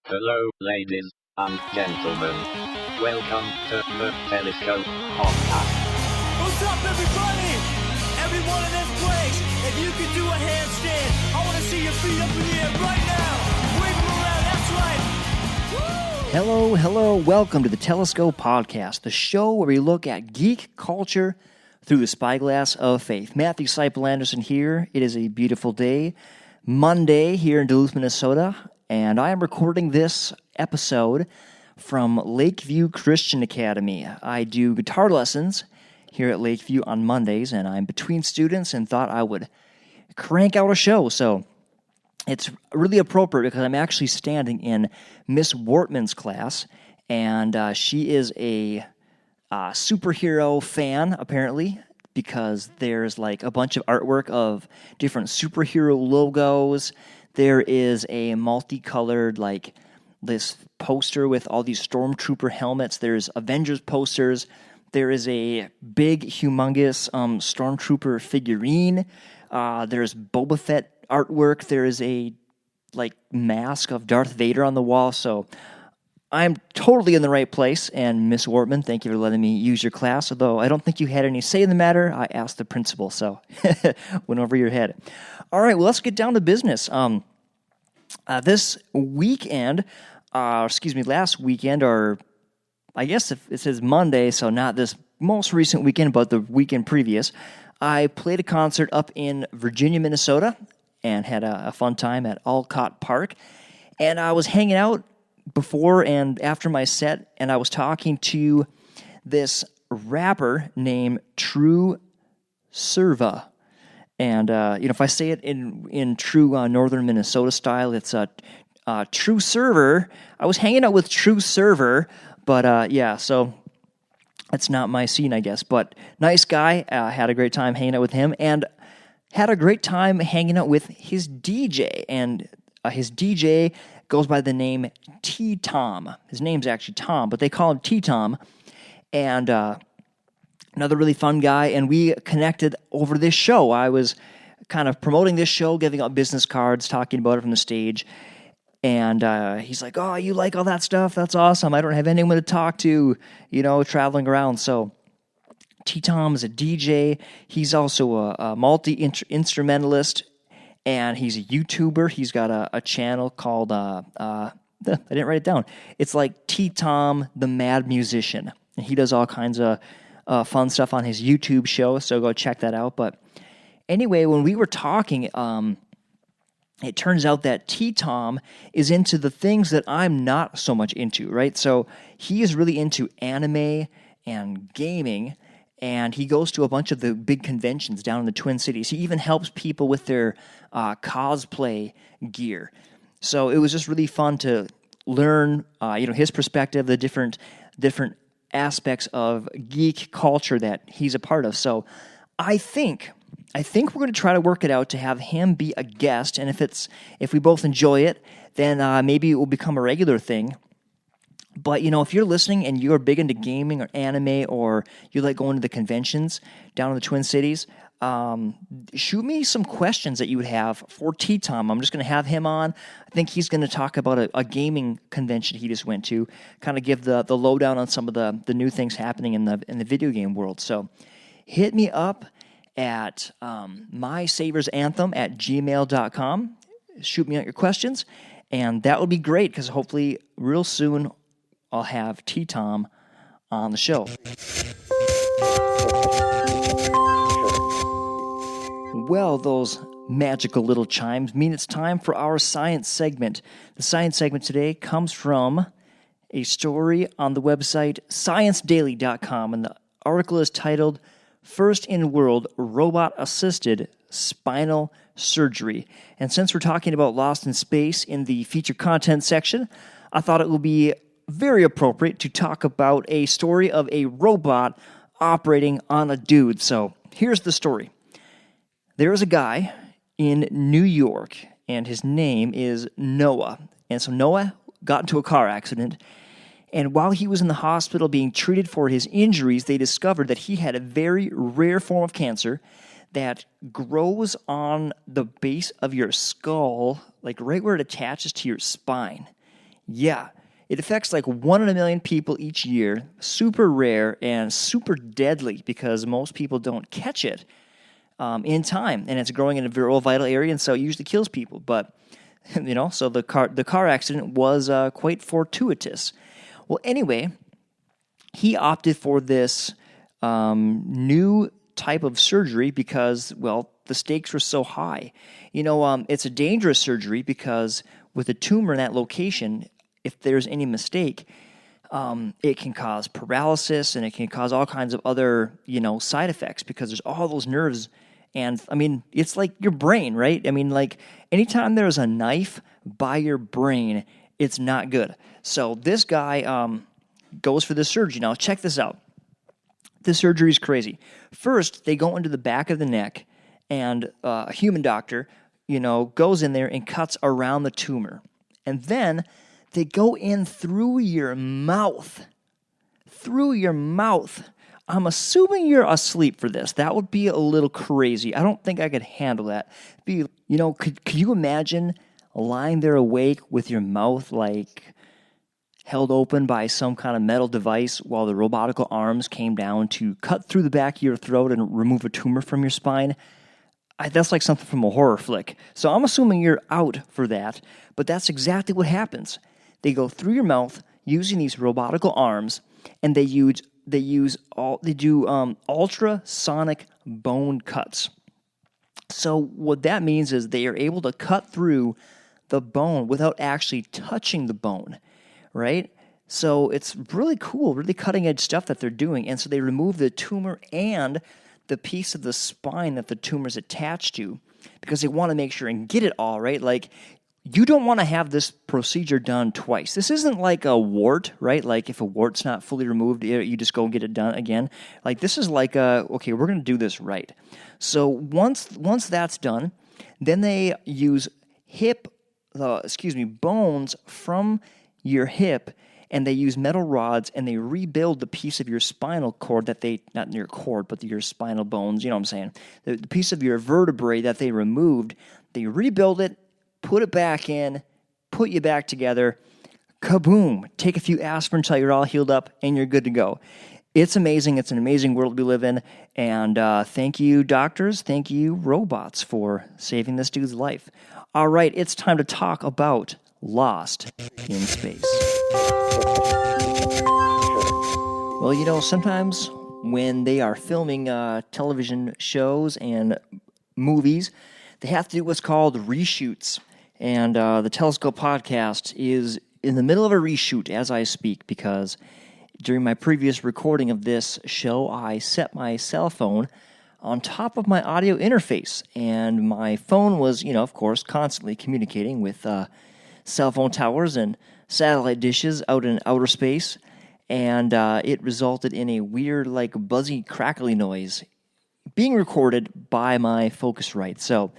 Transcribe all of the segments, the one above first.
Hello, ladies and gentlemen. Welcome to the Telescope Podcast. What's up, everybody? Everyone in this place, if you could do a handstand, I want to see your feet up in the air right now. Wave them around, that's right. Woo! Hello, welcome to the Telescope Podcast, the show where we look at geek culture through the spyglass of faith. Matthew Seipel Anderson here. It is a beautiful day, Monday here in Duluth, Minnesota, and I am recording this episode from Lakeview Christian Academy. I do guitar lessons here at Lakeview on Mondays, and I'm between students and thought I would crank out a show. So it's really appropriate because I'm actually standing in Miss Wortman's class, and she is a superhero fan, apparently, because there's like a bunch of artwork of different superhero logos. There is a multicolored, like, this poster with all these Stormtrooper helmets. There's Avengers posters. There is a big, humongous Stormtrooper figurine. There's Boba Fett artwork. There is a, like, mask of Darth Vader on the wall. So I'm totally in the right place. And Miss Wortman, thank you for letting me use your class. Although I don't think you had any say in the matter. I asked the principal, so went over your head. All right, well, let's get down to business. This weekend, last weekend, or I guess if it says Monday, so not this most recent weekend, but the weekend previous, I played a concert up in Virginia, Minnesota, and had a fun time at Alcott Park. And I was hanging out before and after my set, and I was talking to this rapper named True Serva. And, if I say it in true northern Minnesota style, it's True Server. I was hanging out with True Server, but so that's not my scene, I guess. But nice guy, had a great time hanging out with him, and had a great time hanging out with his DJ. And his DJ goes by the name T-Tom. His name's actually Tom, but they call him T-Tom. And another really fun guy, and we connected over this show. I was kind of promoting this show, giving out business cards, talking about it from the stage, and he's like, "Oh, you like all that stuff? That's awesome. I don't have anyone to talk to, traveling around." So T-Tom is a DJ. He's also a multi-instrumentalist, and he's a YouTuber. He's got a channel called, I didn't write it down. It's like T-Tom the Mad Musician, and he does all kinds of fun stuff on his YouTube show, so go check that out. But anyway, when we were talking, it turns out that T-Tom is into the things that I'm not so much into, right? So he is really into anime and gaming, and he goes to a bunch of the big conventions down in the Twin Cities. He even helps people with their cosplay gear. So it was just really fun to learn, his perspective, the different aspects of geek culture that he's a part of. So I think we're going to try to work it out to have him be a guest, and if we both enjoy it, then maybe it will become a regular thing. But, if you're listening and you're big into gaming or anime, or you like going to the conventions down in the Twin Cities, shoot me some questions that you would have for T-Tom. I'm just going to have him on. I think he's going to talk about a gaming convention he just went to, kind of give the lowdown on some of the new things happening in the video game world. So hit me up at mysavorsanthem@gmail.com. Shoot me out your questions, and that would be great, because hopefully real soon I'll have T-Tom on the show. Well, those magical little chimes mean it's time for our science segment. The science segment today comes from a story on the website ScienceDaily.com, and the article is titled, "First in World Robot-Assisted Spinal Surgery." And since we're talking about Lost in Space in the feature content section, I thought it would be very appropriate to talk about a story of a robot operating on a dude. So here's the story. There is a guy in New York, and his name is Noah. And so Noah got into a car accident, and while he was in the hospital being treated for his injuries, they discovered that he had a very rare form of cancer that grows on the base of your skull, like right where it attaches to your spine. Yeah, it affects like 1 in a million people each year. Super rare and super deadly because most people don't catch it in time, and it's growing in a real vital area, and so it usually kills people. But so the car accident was quite fortuitous. Well, anyway, he opted for this new type of surgery because, well, the stakes were so high. It's a dangerous surgery because with a tumor in that location, if there's any mistake, it can cause paralysis and it can cause all kinds of other, side effects because there's all those nerves. And, it's like your brain, right? Like anytime there's a knife by your brain, it's not good. So this guy goes for this surgery. Now, check this out. This surgery is crazy. First, they go into the back of the neck, and a human doctor, goes in there and cuts around the tumor. And then they go in through your mouth. Through your mouth. I'm assuming you're asleep for this. That would be a little crazy. I don't think I could handle that. Could you imagine lying there awake with your mouth like held open by some kind of metal device while the robotical arms came down to cut through the back of your throat and remove a tumor from your spine? That's like something from a horror flick. So I'm assuming you're out for that, but that's exactly what happens. They go through your mouth using these robotical arms, and they do ultrasonic bone cuts. So what that means is they are able to cut through the bone without actually touching the bone, right? So it's really cool, really cutting edge stuff that they're doing. And so they remove the tumor and the piece of the spine that the tumor is attached to because they want to make sure and get it all, right? Like, you don't want to have this procedure done twice. This isn't like a wart, right? Like if a wart's not fully removed, you just go get it done again. Like this is like okay, we're going to do this right. So once that's done, then they use bones from your hip, and they use metal rods, and they rebuild the piece of your spinal cord not your cord, but your spinal bones, you know what I'm saying? The piece of your vertebrae that they removed, they rebuild it, put it back in, put you back together, kaboom, take a few aspirin until you're all healed up, and you're good to go. It's amazing. It's an amazing world we live in, and thank you, doctors. Thank you, robots, for saving this dude's life. All right, it's time to talk about Lost in Space. Well, sometimes when they are filming television shows and movies, they have to do what's called reshoots. And the Telescope podcast is in the middle of a reshoot as I speak because during my previous recording of this show, I set my cell phone on top of my audio interface. And my phone was, of course, constantly communicating with cell phone towers and satellite dishes out in outer space. And it resulted in a weird, like, buzzy, crackly noise being recorded by my Focusrite. So,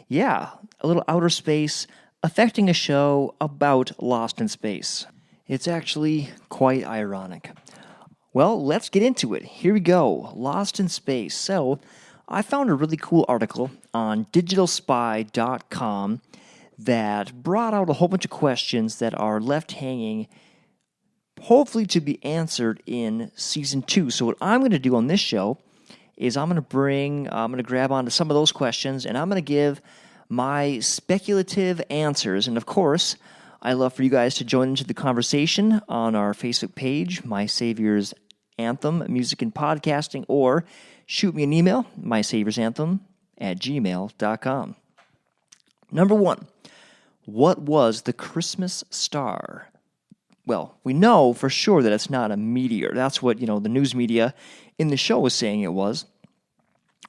yeah, a little outer space affecting a show about Lost in Space. It's actually quite ironic. Well, let's get into it. Here we go. Lost in Space. So, I found a really cool article on digitalspy.com that brought out a whole bunch of questions that are left hanging, hopefully to be answered in Season 2. So what I'm going to do on this show is I'm going to grab onto some of those questions, and I'm going to give my speculative answers. And of course, I'd love for you guys to join into the conversation on our Facebook page, My Savior's Anthem, Music and Podcasting, or shoot me an email, mysavioursanthem@gmail.com. Number 1, what was the Christmas star? Well, we know for sure that it's not a meteor. That's what, the news media in the show was saying it was.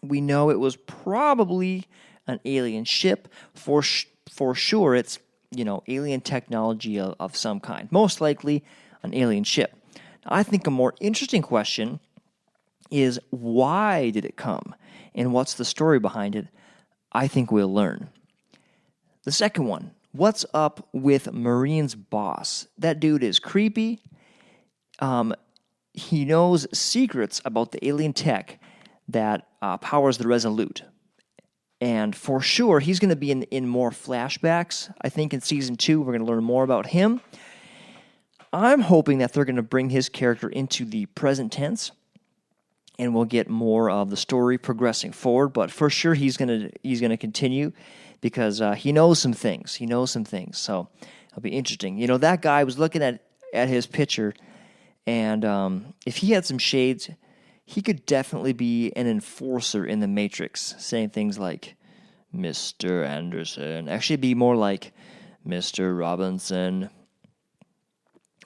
We know it was probably an alien ship. For sure, it's, alien technology of some kind. Most likely an alien ship. Now, I think a more interesting question is, why did it come? And what's the story behind it? I think we'll learn. The second one, what's up with Marine's boss? That dude is creepy. He knows secrets about the alien tech that powers the Resolute. And for sure, he's going to be in more flashbacks. I think in Season 2, we're going to learn more about him. I'm hoping that they're going to bring his character into the present tense, and we'll get more of the story progressing forward. But for sure, he's gonna continue because he knows some things. So it'll be interesting. That guy was looking at his picture, and if he had some shades, he could definitely be an enforcer in the Matrix, saying things like Mr. Anderson. Actually, it'd be more like Mr. Robinson.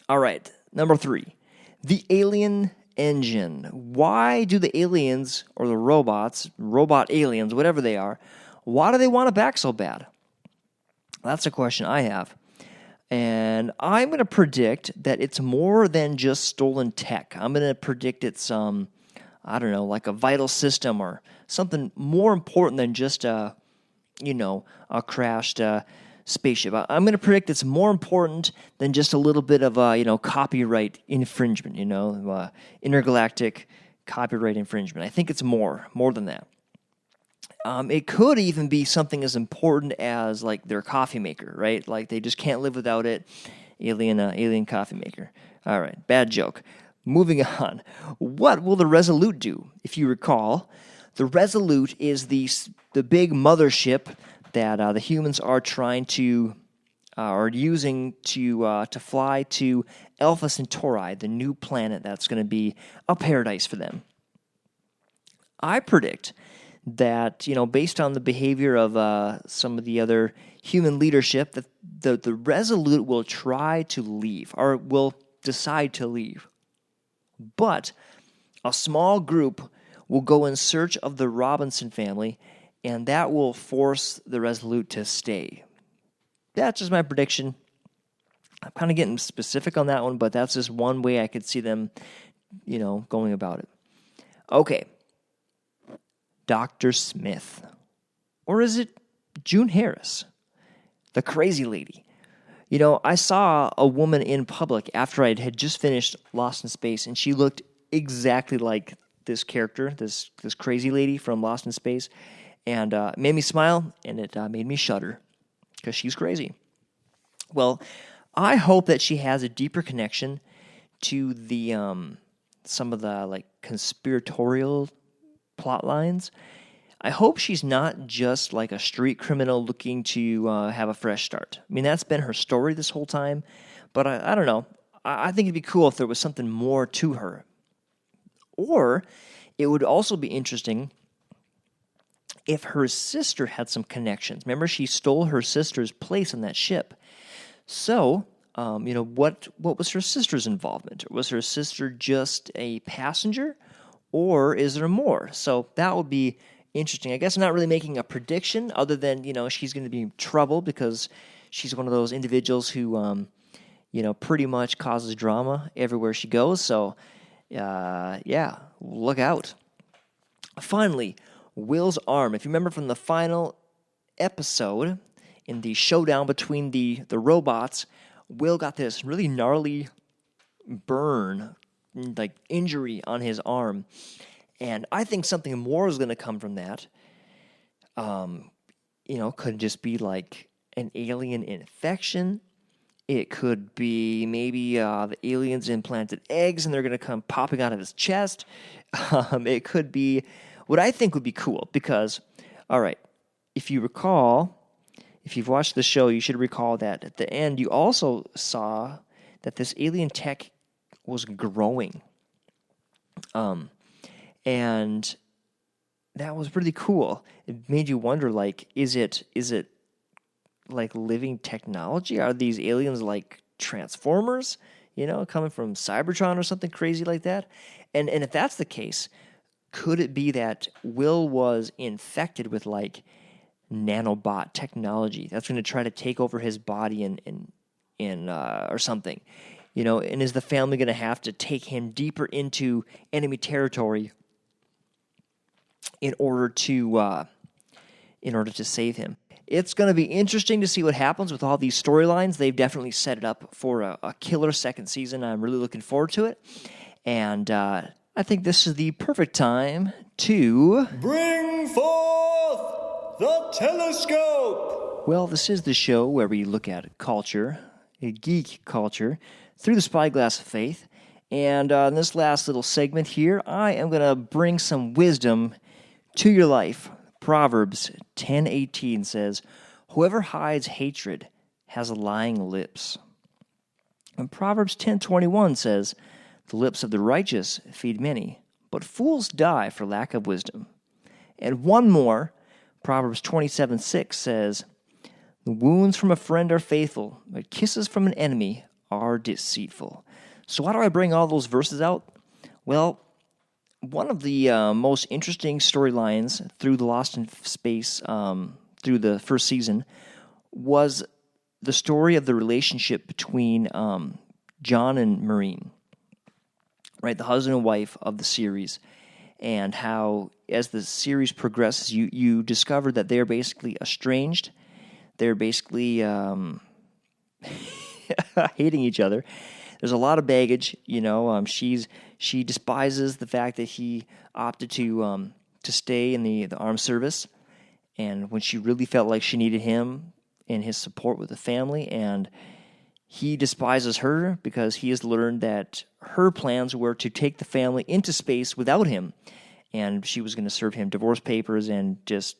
All right, number 3, the alien engine. Why do the aliens or the robot aliens, whatever they are, why do they want it back so bad? That's a question I have. And I'm going to predict that it's more than just stolen tech. I'm going to predict it's, like a vital system or something more important than just a crashed spaceship. I'm going to predict it's more important than just a little bit of copyright infringement, intergalactic copyright infringement. I think it's more than that. It could even be something as important as like their coffee maker, right? Like they just can't live without it. Alien coffee maker. All right, bad joke. Moving on. What will the Resolute do? If you recall, the Resolute is the big mothership that the humans are trying to are using to fly to Alpha Centauri, the new planet that's going to be a paradise for them. I predict that based on the behavior of some of the other human leadership, that the Resolute will try to leave or will decide to leave, but a small group will go in search of the Robinson family, and that will force the Resolute to stay. That's just my prediction. I'm kind of getting specific on that one, but that's just one way I could see them, going about it. Okay. Dr. Smith. Or is it June Harris? The crazy lady. I saw a woman in public after I had just finished Lost in Space, and she looked exactly like this character, this crazy lady from Lost in Space. And it made me smile, and it made me shudder, because she's crazy. Well, I hope that she has a deeper connection to the some of the conspiratorial plot lines. I hope she's not just like a street criminal looking to have a fresh start. I mean, that's been her story this whole time, but I don't know. I think it'd be cool if there was something more to her. Or it would also be interesting if her sister had some connections. Remember, she stole her sister's place on that ship. So, what was her sister's involvement? Was her sister just a passenger, or is there more? So that would be interesting. I guess I'm not really making a prediction other than, she's going to be in trouble because she's one of those individuals who, pretty much causes drama everywhere she goes. So, look out. Finally, Will's arm. If you remember from the final episode, in the showdown between the robots, Will got this really gnarly burn, like injury on his arm. And I think something more is going to come from that. Could just be like an alien infection. It could be maybe the aliens implanted eggs and they're going to come popping out of his chest. It could be what I think would be cool because, all right, if you recall, if you've watched the show, you should recall that at the end you also saw that this alien tech was growing. And that was pretty cool. It made you wonder, is it like living technology? Are these aliens like Transformers, coming from Cybertron or something crazy like that? And if that's the case, could it be that Will was infected with nanobot technology that's going to try to take over his body and or something? And is the family going to have to take him deeper into enemy territory in order to save him? It's going to be interesting to see what happens with all these storylines. They've definitely set it up for a killer second season. I'm really looking forward to it. And I think this is the perfect time to bring forth the telescope. Well, this is the show where we look at culture geek culture through the spyglass of faith. And in this last little segment here, I am going to bring some wisdom to your life. Proverbs 10:18 says, "Whoever hides hatred has lying lips." And Proverbs 10:21 says, "The lips of the righteous feed many, but fools die for lack of wisdom." And one more, Proverbs 27:6 says, "The wounds from a friend are faithful, but kisses from an enemy are deceitful." So why do I bring all those verses out? Well, one of the most interesting storylines through the Lost in Space, through the first season, was the story of the relationship between John and Maureen, right? The husband and wife of the series, and how, as the series progresses, you discover that they're basically estranged. They're basically hating each other. There's a lot of baggage, she despises the fact that he opted to stay in the armed service, and when she really felt like she needed him and his support with the family, and he despises her because he has learned that her plans were to take the family into space without him, and she was going to serve him divorce papers and just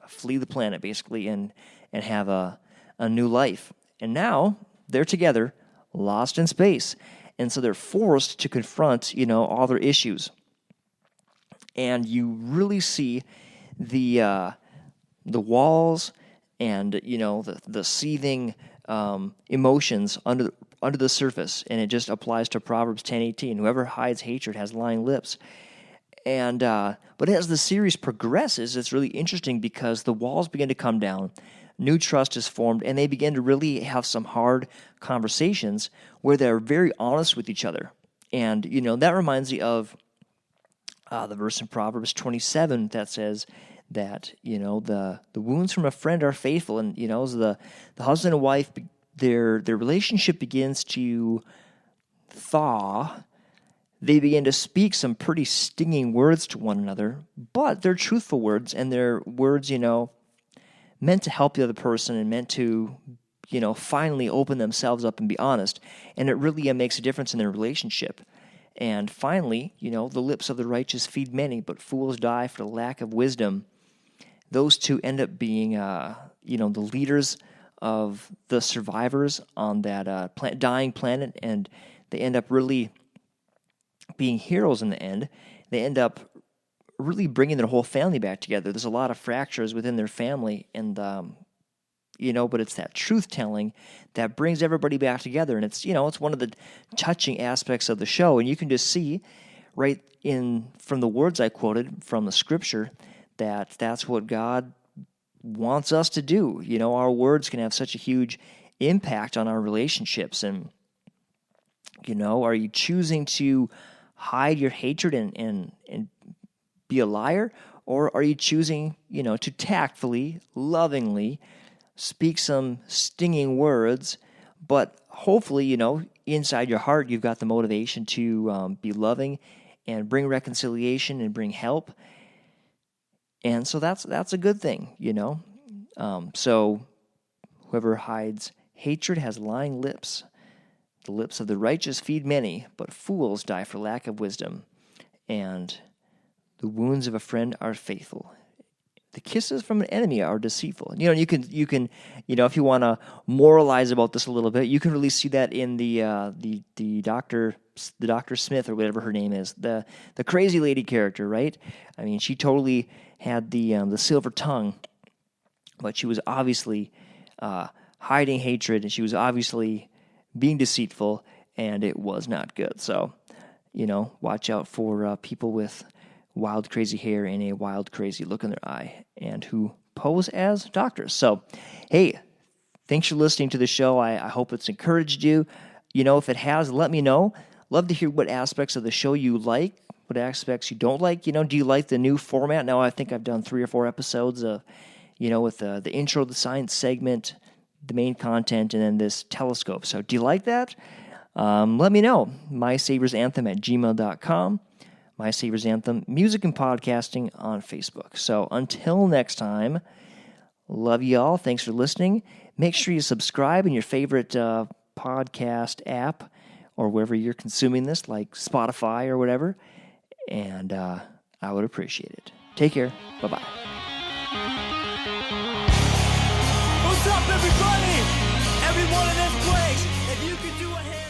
flee the planet, basically, and have a new life. And now they're together, lost in space, and so they're forced to confront, all their issues. And you really see the walls and the seething emotions under the surface, and it just applies to Proverbs 10:18. Whoever hides hatred has lying lips. And but as the series progresses, it's really interesting because the walls begin to come down, new trust is formed, and they begin to really have some hard conversations where they're very honest with each other. And that reminds me of the verse in Proverbs 27 that says that the wounds from a friend are faithful, and as the husband and wife, their relationship begins to thaw. They begin to speak some pretty stinging words to one another, but they're truthful words, and they're words meant to help the other person and meant to finally open themselves up and be honest. And it really makes a difference in their relationship. And finally, the lips of the righteous feed many, but fools die for the lack of wisdom. Those two end up being, the leaders of the survivors on that dying planet, and they end up really being heroes in the end. They end up really bringing their whole family back together. There's a lot of fractures within their family, and but it's that truth-telling that brings everybody back together, and it's one of the touching aspects of the show. And you can just see right from the words I quoted from the scripture that that's what God wants us to do. Our words can have such a huge impact on our relationships, and are you choosing to hide your hatred and be a liar, or are you choosing to tactfully, lovingly speak some stinging words, but hopefully, inside your heart, you've got the motivation to be loving and bring reconciliation and bring help. And so that's a good thing, So whoever hides hatred has lying lips. The lips of the righteous feed many, but fools die for lack of wisdom. And the wounds of a friend are faithful. The kisses from an enemy are deceitful. You can if you want to moralize about this a little bit, you can really see that in the Dr. Smith, or whatever her name is, the crazy lady character, right? I mean, she totally had the silver tongue, but she was obviously hiding hatred, and she was obviously being deceitful, and it was not good. So, watch out for people with wild, crazy hair and a wild, crazy look in their eye, and who pose as doctors. So, hey, thanks for listening to the show. I hope it's encouraged you. If it has, let me know. Love to hear what aspects of the show you like, what aspects you don't like. Do you like the new format? Now, I think I've done 3 or 4 episodes of, with the intro, the science segment, the main content, and then this telescope. So do you like that? Let me know. MySaviorsAnthem@gmail.com. My Savior's Anthem, music and podcasting on Facebook. So until next time, love y'all. Thanks for listening. Make sure you subscribe in your favorite podcast app or wherever you're consuming this, like Spotify or whatever. And I would appreciate it. Take care. Bye-bye. What's up, everybody? Everyone in this place, if you could do a hand